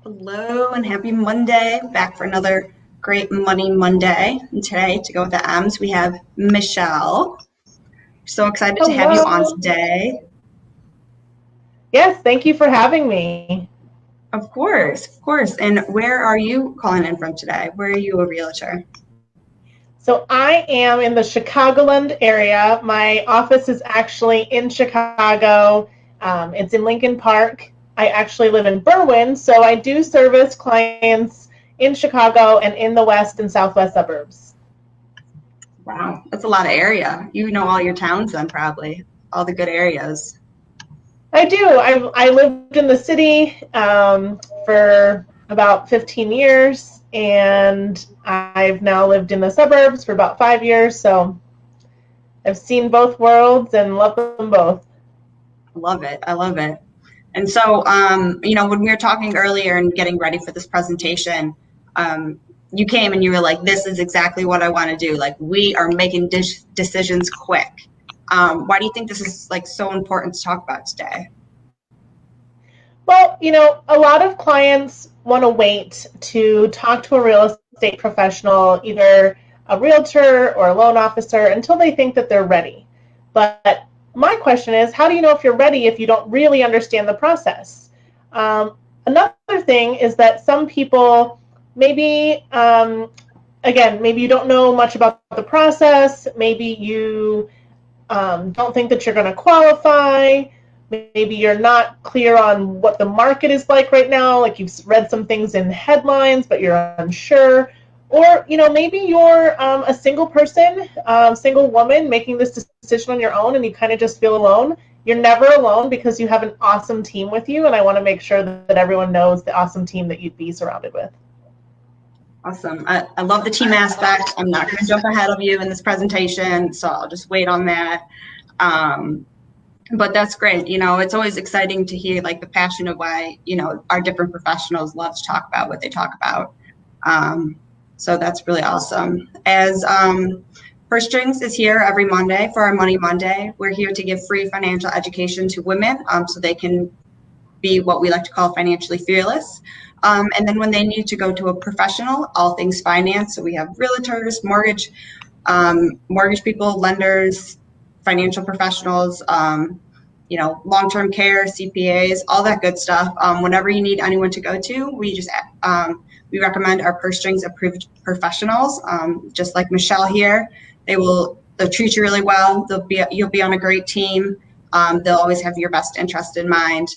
Hello and happy Monday. Back for another great Money Monday. And today, to go with the M's, we have Michelle. So excited to have you on Hello. today. Yes, thank you for having me. Of course, of course. And where are you calling in from today? Where are you a realtor? So I am in the Chicagoland area. My office is actually in Chicago. It's in Lincoln Park. I actually live in Berwyn, so I do service clients in Chicago and in the west and southwest suburbs. Wow, that's a lot of area. You know all your towns then, probably, all the good areas. I do. I lived in the city for about 15 years, and I've now lived in the suburbs for about 5 years. So I've seen both worlds and love them both. I love it. I love it. And so, when we were talking earlier and getting ready for this presentation, you came and you were like, this is exactly what I want to do. Like, we are making decisions quick. Why do you think this is like so important to talk about today? Well, a lot of clients want to wait to talk to a real estate professional, either a realtor or a loan officer, until they think that they're ready. But my question is, how do you know if you're ready if you don't really understand the process? Another thing is that some people maybe, maybe you don't know much about the process. Maybe you don't think that you're going to qualify. Maybe you're not clear on what the market is like right now. Like you've read some things in headlines, but you're unsure. Or, maybe you're a single person, single woman making this decision on your own and you kind of just feel alone. You're never alone because you have an awesome team with you. And I want to make sure that everyone knows the awesome team that you'd be surrounded with. Awesome. I love the team aspect. I'm not going to jump ahead of you in this presentation, so I'll just wait on that. But that's great. It's always exciting to hear like the passion of why, our different professionals love to talk about what they talk about. So that's really awesome. As Purse Strings is here every Monday for our Money Monday. We're here to give free financial education to women so they can be what we like to call financially fearless. And then when they need to go to a professional, all things finance. So we have realtors, mortgage people, lenders, financial professionals, long-term care, CPAs, all that good stuff. Whenever you need anyone to go to, we recommend our purse strings approved professionals, just like Michelle here. They'll treat you really well. You'll be on a great team. They'll always have your best interest in mind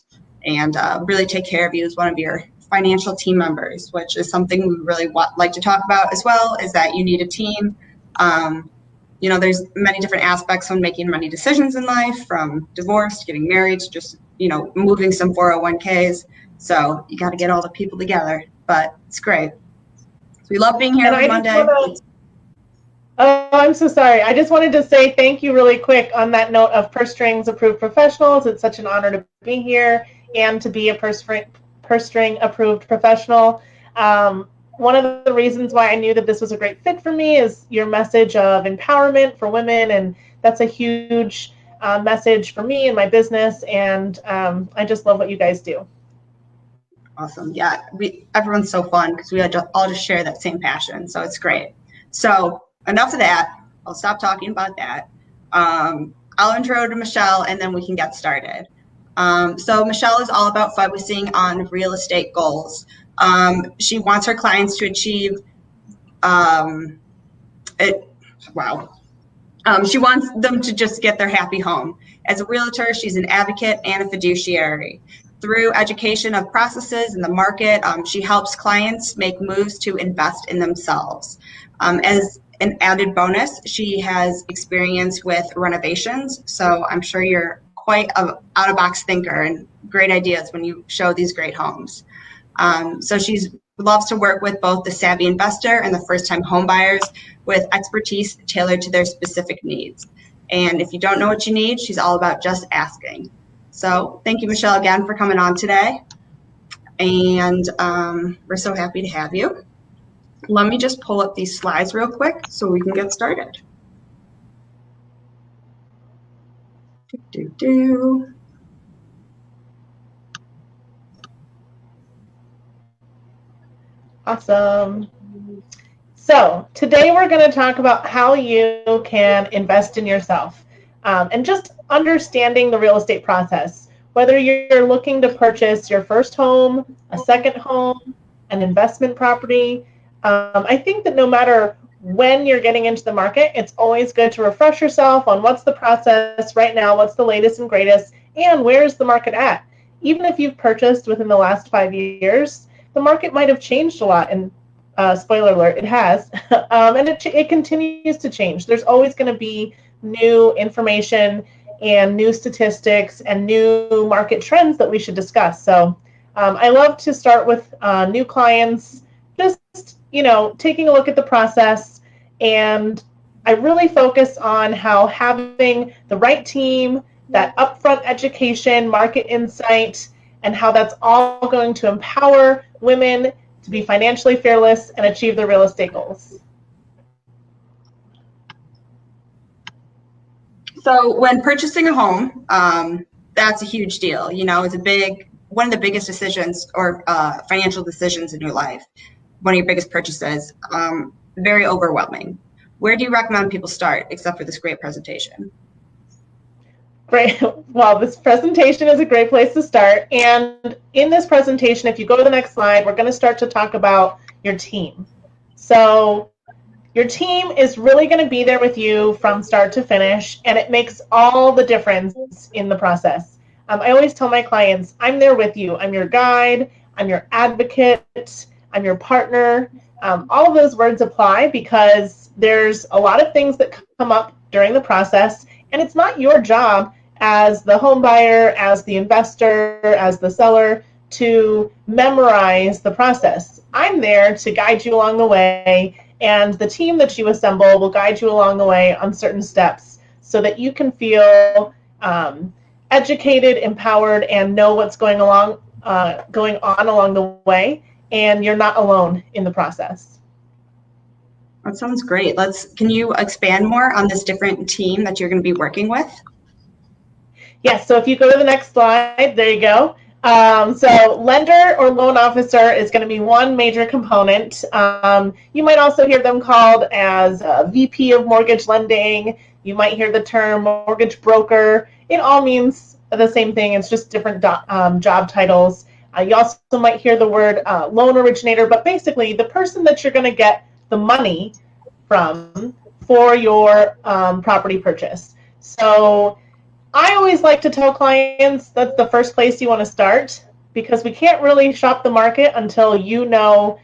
and really take care of you as one of your financial team members, which is something we really like to talk about as well, is that you need a team. There's many different aspects when making money decisions in life, from divorce to getting married to just, moving some 401ks. So you got to get all the people together, but it's great. So we love being here And every I just Monday. want to Oh, I'm so sorry. I just wanted to say thank you really quick on that note of Purse Strings approved professionals. It's such an honor to be here and to be a Purse String approved professional. One of the reasons why I knew that this was a great fit for me is your message of empowerment for women, and that's a huge message for me and my business. And I just love what you guys do. Awesome. Yeah, everyone's so fun because we all just share that same passion. So it's great. So enough of that. I'll stop talking about that. I'll intro to Michelle and then we can get started. So Michelle is all about focusing on real estate goals. She wants her clients to achieve it. Wow. She wants them to just get their happy home. As a realtor, she's an advocate and a fiduciary. Through education of processes in the market, she helps clients make moves to invest in themselves. As an added bonus, she has experience with renovations, so I'm sure you're quite an out-of-box thinker and great ideas when you show these great homes. So she loves to work with both the savvy investor and the first-time home buyers with expertise tailored to their specific needs. And if you don't know what you need, she's all about just asking. So thank you, Michelle, again for coming on today. And we're so happy to have you. Let me just pull up these slides real quick so we can get started. Awesome. So today we're going to talk about how you can invest in yourself and just understanding the real estate process. Whether you're looking to purchase your first home, a second home, an investment property, I think that no matter when you're getting into the market, it's always good to refresh yourself on what's the process right now, what's the latest and greatest, and where's the market at. Even if you've purchased within the last 5 years, the market might have changed a lot, and spoiler alert, it has, and it continues to change. There's always going to be new information and new statistics and new market trends that we should discuss. So I love to start with new clients, just, taking a look at the process, and I really focus on how having the right team, that upfront education, market insight, and how that's all going to empower women to be financially fearless and achieve their real estate goals. So when purchasing a home, that's a huge deal. It's one of the biggest decisions or financial decisions in your life. One of your biggest purchases. Very overwhelming. Where do you recommend people start, except for this great presentation? Great. Well, this presentation is a great place to start. And in this presentation, if you go to the next slide, we're going to start to talk about your team. So your team is really going to be there with you from start to finish, and it makes all the difference in the process. I always tell my clients, I'm there with you. I'm your guide. I'm your advocate. I'm your partner. All of those words apply because there's a lot of things that come up during the process, and it's not your job as the home buyer, as the investor, as the seller to memorize the process. I'm there to guide you along the way, and the team that you assemble will guide you along the way on certain steps so that you can feel educated, empowered, and know what's going on along the way, and you're not alone in the process. That sounds great. Can you expand more on this different team that you're going to be working with? Yes, so if you go to the next slide, there you go. So lender or loan officer is going to be one major component. You might also hear them called as VP of mortgage lending. You might hear the term mortgage broker. It all means the same thing. It's just different job titles. You also might hear the word loan originator, but basically the person that you're going to get the money from for your property purchase. So I always like to tell clients that's the first place you want to start, because we can't really shop the market until you know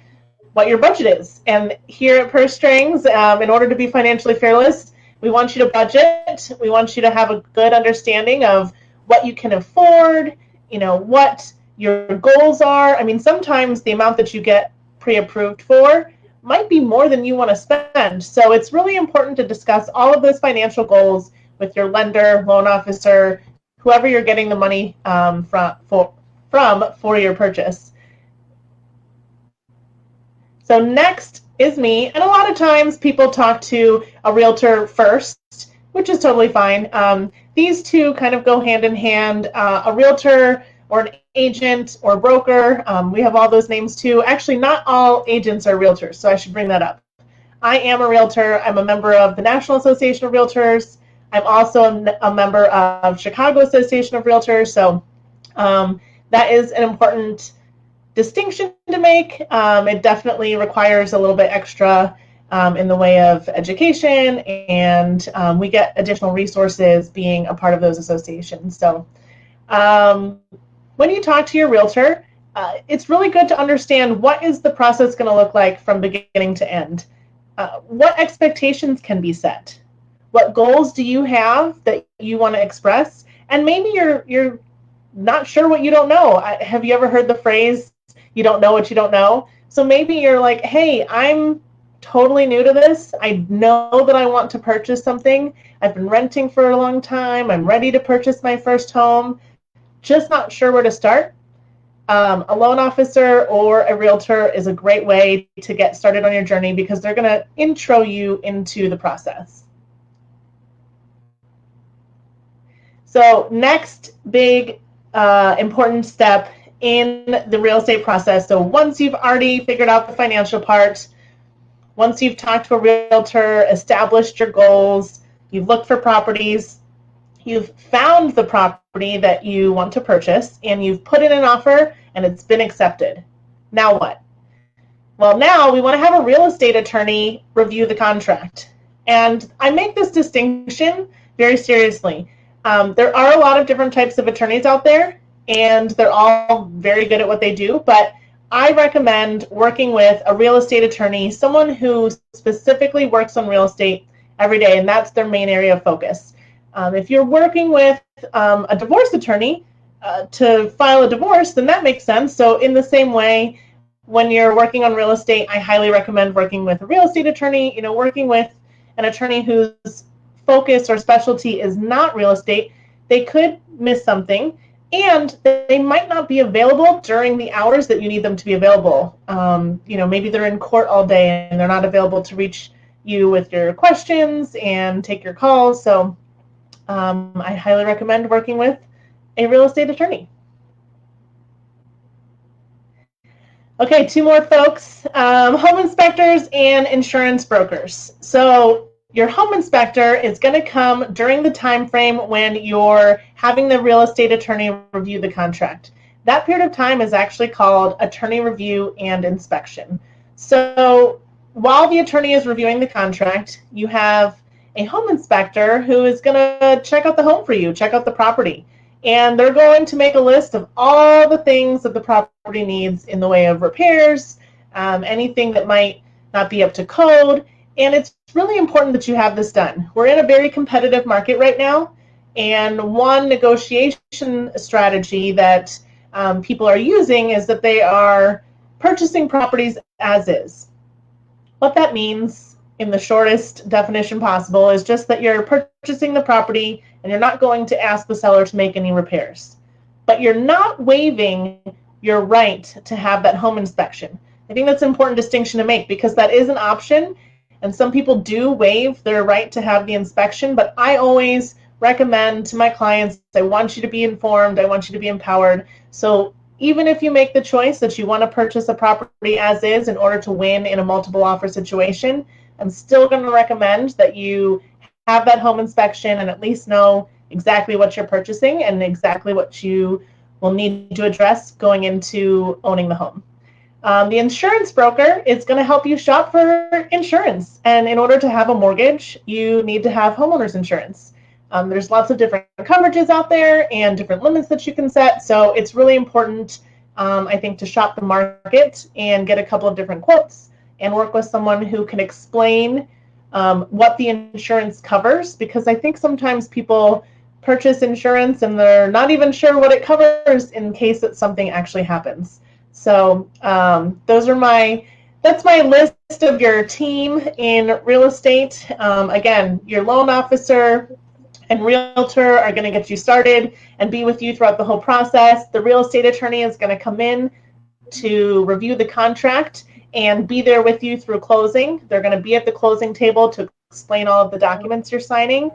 what your budget is. And here at Purse Strings, in order to be financially fearless, we want you to budget. We want you to have a good understanding of what you can afford, what your goals are. I mean, sometimes the amount that you get pre-approved for might be more than you want to spend. So it's really important to discuss all of those financial goals with your lender, loan officer, whoever you're getting the money from for your purchase. So next is me, and a lot of times people talk to a realtor first, which is totally fine. These two kind of go hand in hand. A realtor or an agent or broker, we have all those names too. Actually, not all agents are realtors, so I should bring that up. I am a realtor. I'm a member of the National Association of Realtors. I'm also a member of Chicago Association of Realtors, so that is an important distinction to make. It definitely requires a little bit extra in the way of education, and we get additional resources being a part of those associations. So when you talk to your realtor, it's really good to understand what is the process going to look like from beginning to end. What expectations can be set? What goals do you have that you want to express? And maybe you're not sure what you don't know. Have you ever heard the phrase, you don't know what you don't know? So maybe you're like, hey, I'm totally new to this. I know that I want to purchase something. I've been renting for a long time. I'm ready to purchase my first home. Just not sure where to start. A loan officer or a realtor is a great way to get started on your journey because they're going to intro you into the process. So next big important step in the real estate process. So once you've already figured out the financial part, once you've talked to a realtor, established your goals, you've looked for properties, you've found the property that you want to purchase, and you've put in an offer and it's been accepted. Now what? Well, now we want to have a real estate attorney review the contract. And I make this distinction very seriously. There are a lot of different types of attorneys out there, and they're all very good at what they do, but I recommend working with a real estate attorney, someone who specifically works on real estate every day, and that's their main area of focus. If you're working with a divorce attorney to file a divorce, then that makes sense. So in the same way, when you're working on real estate, I highly recommend working with a real estate attorney, working with an attorney whose focus or specialty is not real estate. They could miss something, and they might not be available during the hours that you need them to be available. Maybe they're in court all day and they're not available to reach you with your questions and take your calls. So I highly recommend working with a real estate attorney. Okay, 2 more folks, home inspectors and insurance brokers. So your home inspector is going to come during the time frame when you're having the real estate attorney review the contract. That period of time is actually called attorney review and inspection. So while the attorney is reviewing the contract, you have a home inspector who is going to check out the home for you, check out the property. And they're going to make a list of all the things that the property needs in the way of repairs, anything that might not be up to code. And it's really important that you have this done. We're in a very competitive market right now. And one negotiation strategy that people are using is that they are purchasing properties as is. What that means, in the shortest definition possible, is just that you're purchasing the property and you're not going to ask the seller to make any repairs. But you're not waiving your right to have that home inspection. I think that's an important distinction to make because that is an option, and some people do waive their right to have the inspection, but I always recommend to my clients, I want you to be informed, I want you to be empowered. So even if you make the choice that you want to purchase a property as is in order to win in a multiple offer situation, I'm still going to recommend that you have that home inspection and at least know exactly what you're purchasing and exactly what you will need to address going into owning the home. The insurance broker is going to help you shop for insurance. And in order to have a mortgage, you need to have homeowners insurance. There's lots of different coverages out there and different limits that you can set. So it's really important, I think, to shop the market and get a couple of different quotes and work with someone who can explain what the insurance covers, because I think sometimes people purchase insurance and they're not even sure what it covers in case that something actually happens. So that's my list of your team in real estate. Again, your loan officer and realtor are going to get you started and be with you throughout the whole process. The real estate attorney is going to come in to review the contract and be there with you through closing. They're going to be at the closing table to explain all of the documents you're signing.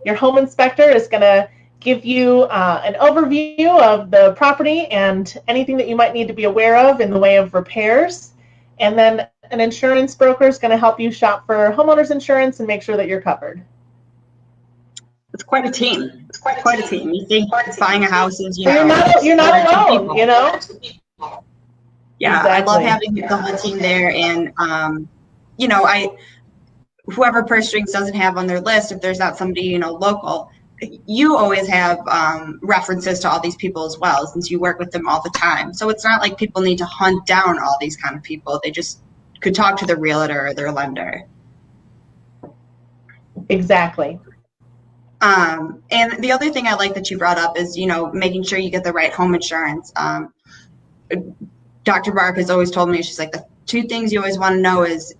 Your home inspector is going to give you an overview of the property and anything that you might need to be aware of in the way of repairs. And then an insurance broker is going to help you shop for homeowners insurance and make sure that you're covered. It's quite a team. It's quite a team. You think buying a house is, you're not alone, Yeah, Exactly. I love having the whole team there. And, whoever purse strings doesn't have on their list, if there's not somebody, local, you always have references to all these people as well, since you work with them all the time. So it's not like people need to hunt down all these kind of people. They just could talk to the realtor or their lender. Exactly. And the other thing I like that you brought up is, making sure you get the right home insurance. Dr. Bark has always told me, she's like, the 2 things you always want to know is,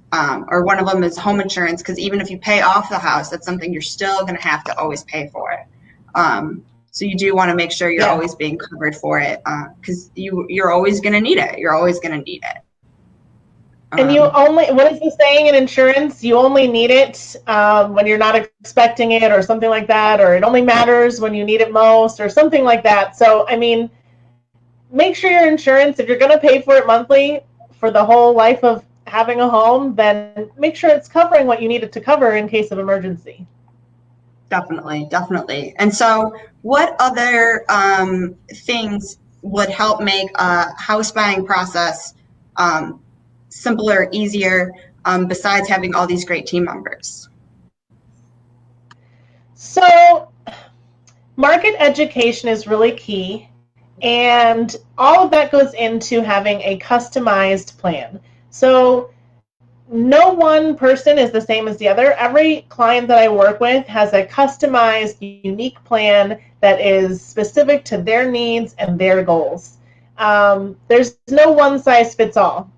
or one of them is home insurance, because even if you pay off the house, that's something you're still going to have to always pay for it. So you do want to make sure you're always being covered for it, because you're always going to need it. You're always going to need it. And what is the saying in insurance? You only need it when you're not expecting it or something like that, or it only matters when you need it most or something like that. So, I mean, make sure your insurance, if you're going to pay for it monthly for the whole life of having a home, then make sure it's covering what you need it to cover in case of emergency. Definitely, definitely. And so, what other things would help make a house buying process simpler, easier, besides having all these great team members? So, market education is really key, and all of that goes into having a customized plan. So, no one person is the same as the other. Every client that I work with has a customized, unique plan that is specific to their needs and their goals. There's no one size fits all.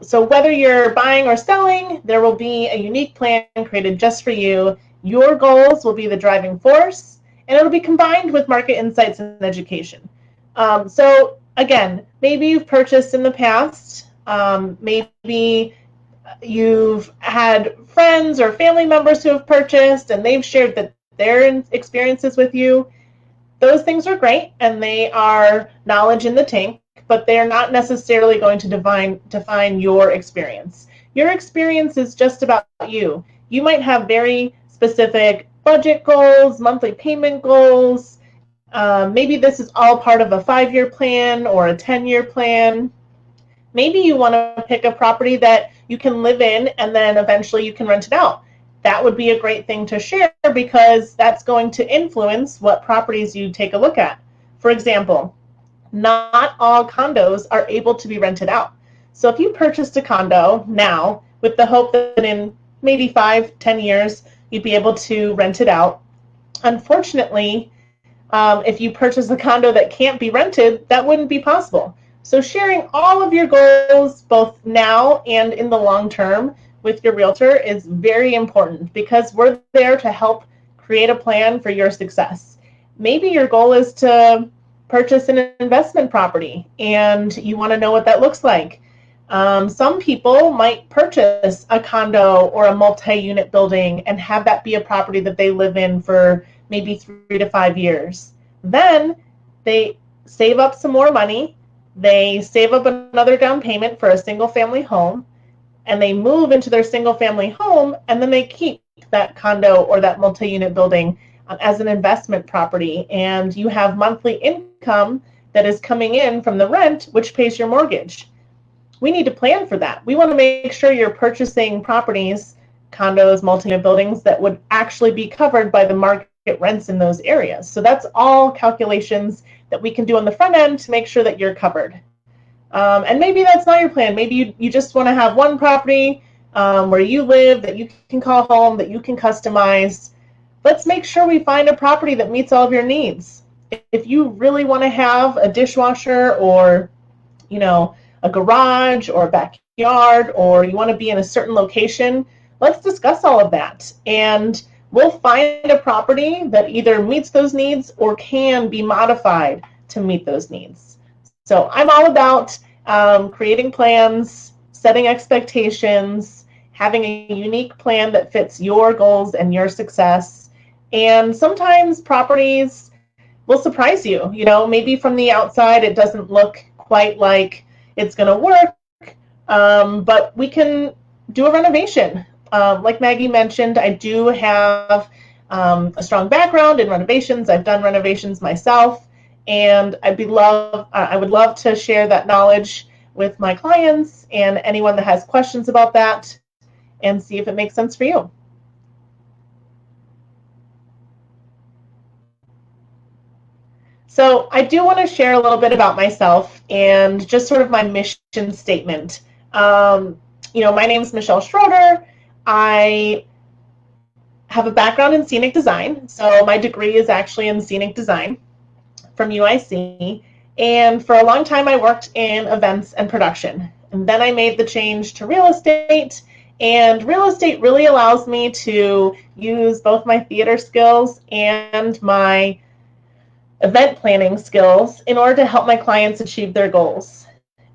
So whether you're buying or selling, there will be a unique plan created just for you. Your goals will be the driving force, and it'll be combined with market insights and education. So again, maybe you've purchased in the past. Maybe you've had friends or family members who have purchased and they've shared their experiences with you. Those things are great and they are knowledge in the tank, but they are not necessarily going to define your experience. Your experience is just about you. You might have very specific budget goals, monthly payment goals. Maybe this is all part of a 5-year plan or a 10-year plan. Maybe you want to pick a property that you can live in and then eventually you can rent it out. That would be a great thing to share because that's going to influence what properties you take a look at. For example, not all condos are able to be rented out. So if you purchased a condo now with the hope that in maybe 5-10 years you'd be able to rent it out, unfortunately, if you purchase a condo that can't be rented, that wouldn't be possible. So sharing all of your goals, both now and in the long term, with your realtor is very important because we're there to help create a plan for your success. Maybe your goal is to purchase an investment property and you want to know what that looks like. Some people might purchase a condo or a multi-unit building and have that be a property that they live in for maybe 3 to 5 years. Then they save up some more money. They save up another down payment for a single family home and they move into their single family home and then they keep that condo or that multi-unit building as an investment property and you have monthly income that is coming in from the rent which pays your mortgage. We need to plan for that. We want to make sure you're purchasing properties, condos, multi-unit buildings that would actually be covered by the market rents in those areas. So that's all calculations that we can do on the front end to make sure that you're covered. And maybe that's not your plan. Maybe you just want to have one property where you live that you can call home, that you can customize. Let's make sure we find a property that meets all of your needs. If you really want to have a dishwasher or, a garage or a backyard, or you want to be in a certain location, let's discuss all of that. And we'll find a property that either meets those needs or can be modified to meet those needs. So I'm all about creating plans, setting expectations, having a unique plan that fits your goals and your success. And sometimes properties will surprise you. Maybe from the outside it doesn't look quite like it's going to work, but we can do a renovation. Like Maggie mentioned, I do have a strong background in renovations. I've done renovations myself, and I would love to share that knowledge with my clients and anyone that has questions about that and see if it makes sense for you. So I do want to share a little bit about myself and just sort of my mission statement. My name is Michelle Schroeder. I have a background in scenic design. So my degree is actually in scenic design from UIC. And for a long time, I worked in events and production. And then I made the change to real estate. And real estate really allows me to use both my theater skills and my event planning skills in order to help my clients achieve their goals.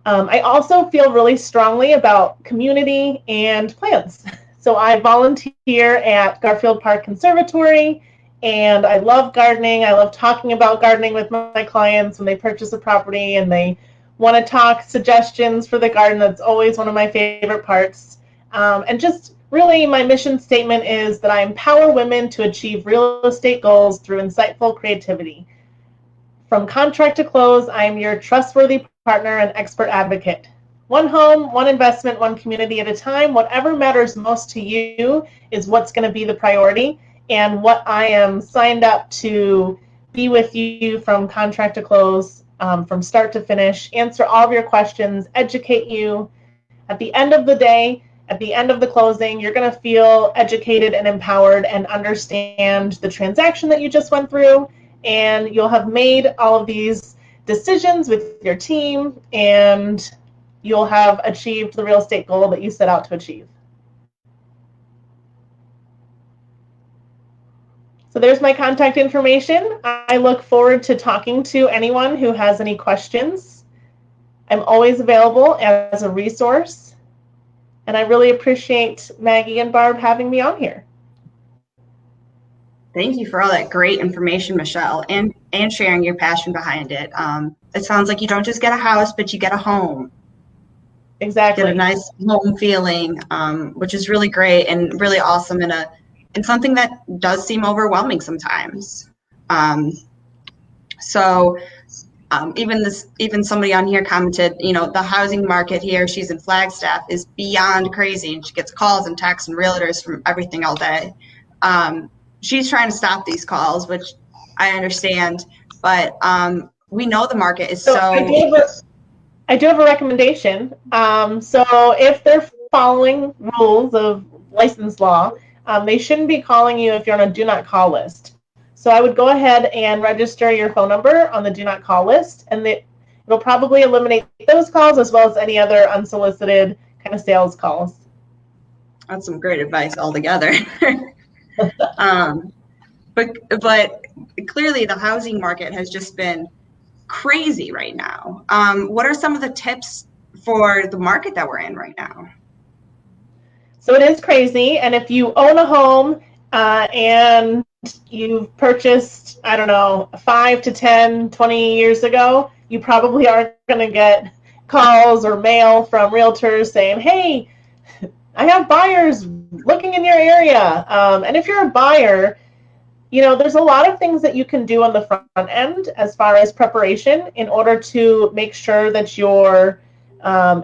I also feel really strongly about community and plants. So I volunteer at Garfield Park Conservatory and I love gardening. I love talking about gardening with my clients when they purchase a property and they want to talk suggestions for the garden. That's always one of my favorite parts. And just really my mission statement is that I empower women to achieve real estate goals through insightful creativity. From contract to close, I am your trustworthy partner and expert advocate. One home, one investment, one community at a time. Whatever matters most to you is what's going to be the priority, and what I am signed up to be with you from contract to close, from start to finish, answer all of your questions, educate you. At the end of the day, at the end of the closing, you're going to feel educated and empowered and understand the transaction that you just went through, and you'll have made all of these decisions with your team, and you'll have achieved the real estate goal that you set out to achieve. So there's my contact information. I look forward to talking to anyone who has any questions. I'm always available as a resource, and I really appreciate Maggie and Barb having me on here. Thank you for all that great information, Michelle, and sharing your passion behind it. It sounds like you don't just get a house, but you get a home. Exactly. Get a nice home feeling, which is really great and really awesome in something that does seem overwhelming sometimes. Even somebody on here commented, the housing market here, she's in Flagstaff, is beyond crazy, and she gets calls and texts and realtors from everything all day. She's trying to stop these calls, which I understand, but we know the market is so. I do have a recommendation. So if they're following rules of license law, they shouldn't be calling you if you're on a do not call list. So I would go ahead and register your phone number on the do not call list, and it'll probably eliminate those calls as well as any other unsolicited kind of sales calls. That's some great advice altogether. But clearly the housing market has just been crazy right now. What are some of the tips for the market that we're in right now? So it is crazy, and if you own a home and you've purchased, I don't know, 5 to 10, 20 years ago, you probably aren't going to get calls or mail from realtors saying, hey, I have buyers looking in your area. And if you're a buyer, there's a lot of things that you can do on the front end as far as preparation in order to make sure that your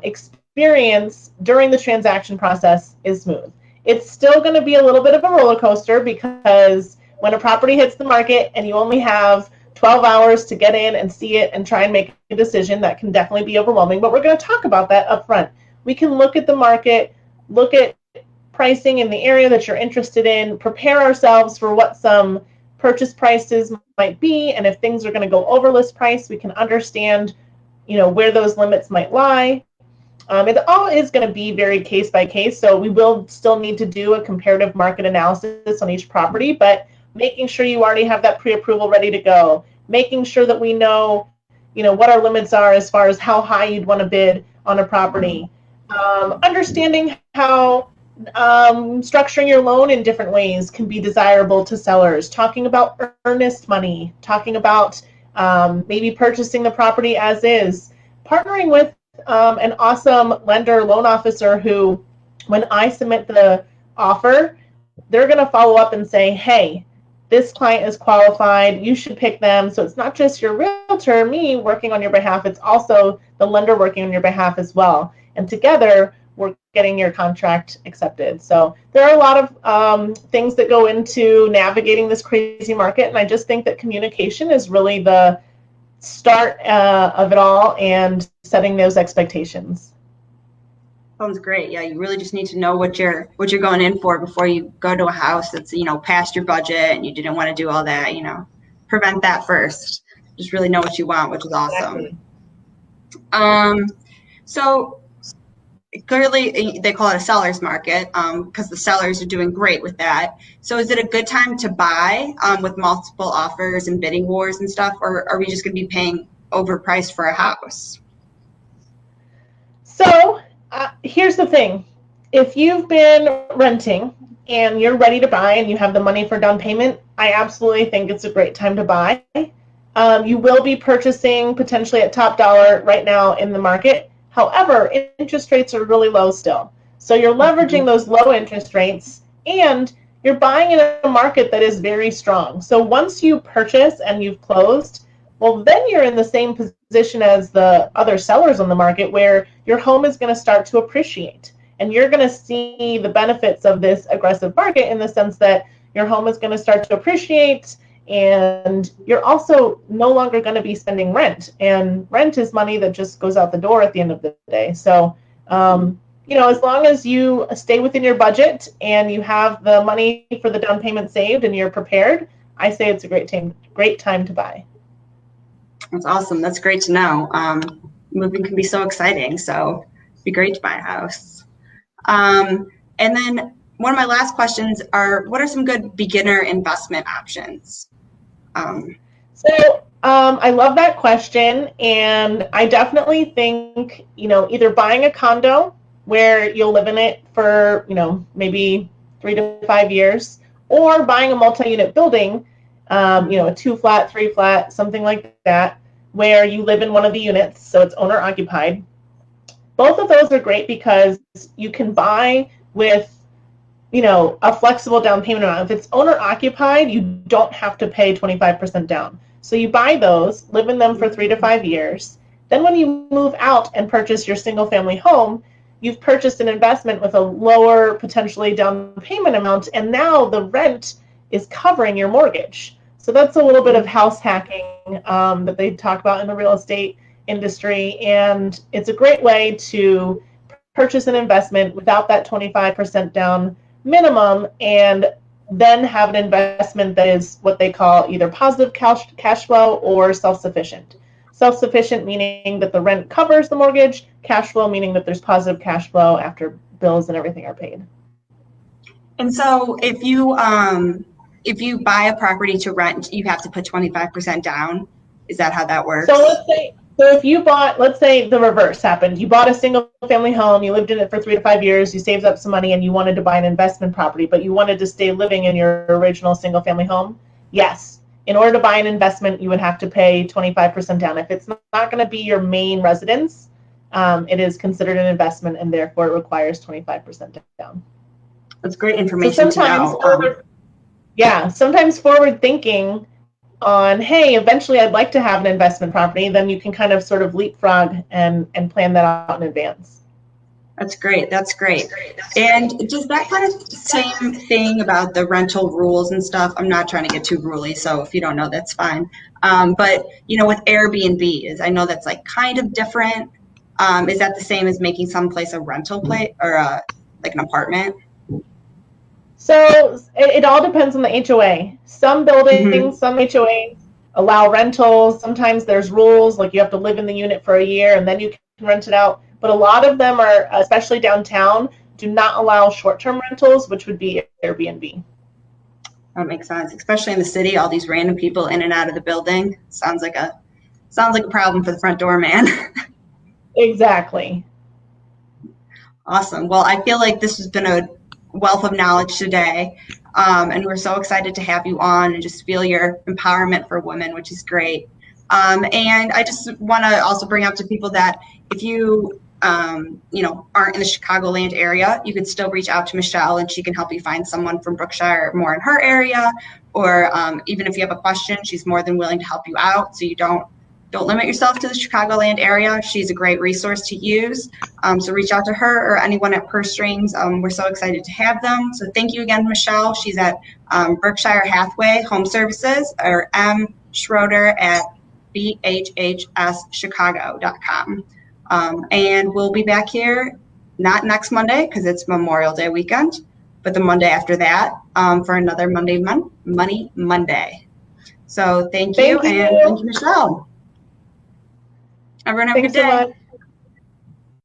experience during the transaction process is smooth. It's still going to be a little bit of a roller coaster, because when a property hits the market and you only have 12 hours to get in and see it and try and make a decision, that can definitely be overwhelming. But we're going to talk about that up front. We can look at the market, look at pricing in the area that you're interested in, prepare ourselves for what some purchase prices might be, and if things are going to go over list price, we can understand, where those limits might lie. It all is going to be very case by case, so we will still need to do a comparative market analysis on each property, but making sure you already have that pre-approval ready to go, making sure that we know, what our limits are as far as how high you'd want to bid on a property, understanding how structuring your loan in different ways can be desirable to sellers, talking about earnest money, talking about maybe purchasing the property as is, partnering with an awesome lender loan officer who, when I submit the offer, they're going to follow up and say, hey, this client is qualified, you should pick them. So it's not just your realtor, me, working on your behalf, it's also the lender working on your behalf as well. And together, we're getting your contract accepted. So there are a lot of things that go into navigating this crazy market, and I just think that communication is really the start of it all, and setting those expectations. Sounds great. Yeah, you really just need to know what you're going in for before you go to a house that's past your budget and you didn't want to do all that. Prevent that first. Just really know what you want, which is awesome. Exactly. So clearly they call it a seller's market because the sellers are doing great with that. So is it a good time to buy with multiple offers and bidding wars and stuff, or are we just going to be paying overpriced for a house? So here's the thing. if you've been renting and you're ready to buy and you have the money for down payment, I absolutely think it's a great time to buy. You will be purchasing potentially at top dollar right now in the market. However, interest rates are really low still. So you're leveraging those low interest rates and you're buying in a market that is very strong. So once you purchase and you've closed, well, then you're in the same position as the other sellers on the market where your home is going to start to appreciate. And you're going to see the benefits of this aggressive market in the sense that your home is going to start to appreciate, and you're also no longer going to be spending rent. And rent is money that just goes out the door at the end of the day. So, as long as you stay within your budget and you have the money for the down payment saved and you're prepared, I say it's a great time to buy. That's awesome. That's great to know. Moving can be so exciting. So it'd be great to buy a house. And then one of my last questions are, what are some good beginner investment options? I love that question. And I definitely think, either buying a condo where you'll live in it for, maybe 3 to 5 years, or buying a multi-unit building, a 2-flat, 3-flat, something like that, where you live in one of the units, so it's owner occupied. Both of those are great because you can buy with, a flexible down payment amount. If it's owner occupied, you don't have to pay 25% down. So you buy those, live in them for 3 to 5 years. Then when you move out and purchase your single family home, you've purchased an investment with a lower potentially down payment amount, and now the rent is covering your mortgage. So that's a little bit of house hacking that they talk about in the real estate industry, and it's a great way to purchase an investment without that 25% down minimum, and then have an investment that is what they call either positive cash flow or self-sufficient. Self-sufficient meaning that the rent covers the mortgage, cash flow meaning that there's positive cash flow after bills and everything are paid. And so if you buy a property to rent, you have to put 25% down. Is that how that works? So if you bought, let's say the reverse happened. You bought a single family home, you lived in it for 3 to 5 years, you saved up some money and you wanted to buy an investment property, but you wanted to stay living in your original single family home. Yes. In order to buy an investment, you would have to pay 25% down. If it's not going to be your main residence, it is considered an investment and therefore it requires 25% down. That's great information to know. Sometimes forward thinking on, hey, eventually I'd like to have an investment property, then you can kind of sort of leapfrog and plan that out in advance. That's great. That's great. And does that kind of same thing about the rental rules and stuff? I'm not trying to get too ruly, so if you don't know, that's fine. But, with Airbnbs, I know that's like kind of different. Is that the same as making someplace a rental place or like an apartment? So it all depends on the HOA. Some buildings, some HOAs allow rentals. Sometimes there's rules, like you have to live in the unit for a year and then you can rent it out. But a lot of them are, especially downtown, do not allow short-term rentals, which would be Airbnb. That makes sense, especially in the city, all these random people in and out of the building. Sounds like a problem for the front door man. Exactly. Awesome. Well, I feel like this has been a wealth of knowledge today, and we're so excited to have you on and just feel your empowerment for women, which is great. And I just want to also bring up to people that if you aren't in the Chicagoland area, you could still reach out to Michelle and she can help you find someone from Brookshire more in her area, or even if you have a question, she's more than willing to help you out, so you don't limit yourself to the Chicagoland area. She's a great resource to use. So reach out to her or anyone at Purse Strings. We're so excited to have them. So thank you again, Michelle. She's at Berkshire Hathaway Home Services, or M. Schroeder at bhhschicago.com. And we'll be back here, not next Monday because it's Memorial Day weekend, but the Monday after that for another Money Monday. So thank you, and thank you, Michelle. Everyone have a good day.